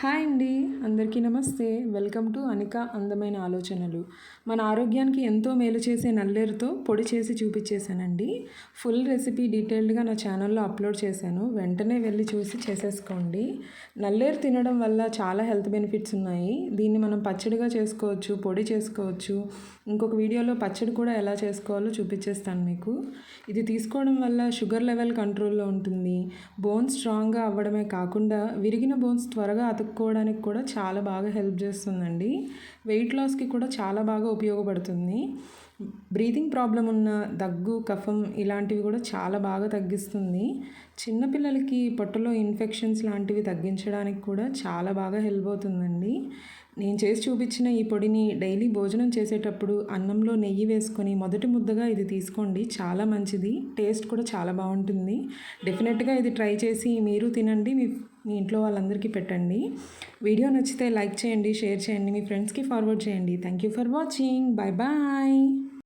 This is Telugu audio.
హాయ్ అండి. అందరికీ నమస్తే. వెల్కమ్ టు అనిక అందమైన ఆలోచనలు. మన ఆరోగ్యానికి ఎంతో మేలు చేసే నల్లేరుతో పొడి చేసి చూపించేశానండి. ఫుల్ రెసిపీ డీటెయిల్డ్గా నా ఛానల్లో అప్లోడ్ చేశాను. వెంటనే వెళ్ళి చూసి చేసేసుకోండి. నల్లేరు తినడం వల్ల చాలా హెల్త్ బెనిఫిట్స్ ఉన్నాయి. దీన్ని మనం పచ్చడిగా చేసుకోవచ్చు, పొడి చేసుకోవచ్చు. ఇంకొక వీడియోలో పచ్చడి కూడా ఎలా చేసుకోవాలో చూపించేస్తాను మీకు. ఇది తీసుకోవడం వల్ల షుగర్ లెవెల్ కంట్రోల్లో ఉంటుంది. బోన్స్ స్ట్రాంగ్గా అవ్వడమే కాకుండా విరిగిన బోన్స్ త్వరగా అతుక్కోవడానికి కూడా చాలా బాగా హెల్ప్ చేస్తుందండి. వెయిట్ లాస్కి కూడా చాలా బాగా ఉపయోగపడుతుంది. బ్రీతింగ్ ప్రాబ్లం ఉన్న దగ్గు, కఫం ఇలాంటివి కూడా చాలా బాగా తగ్గిస్తుంది. చిన్నపిల్లలకి పొట్టలో ఇన్ఫెక్షన్స్ లాంటివి తగ్గించడానికి కూడా చాలా బాగా హెల్ప్ అవుతుందండి. నేను చేసి చూపించిన ఈ పొడిని డైలీ భోజనం చేసేటప్పుడు అన్నంలో నెయ్యి వేసుకొని మొదటి ముద్దగా ఇది తీసుకోండి. చాలా మంచిది. టేస్ట్ కూడా చాలా బాగుంటుంది. డెఫినెట్గా ఇది ట్రై చేసి మీరు తినండి. మీ ఇంట్లో వాళ్ళందరికీ పెట్టండి. వీడియో నచ్చితే లైక్ చేయండి, షేర్ చేయండి, మీ ఫ్రెండ్స్కి ఫార్వర్డ్ చేయండి. Thank you for watching. Bye bye.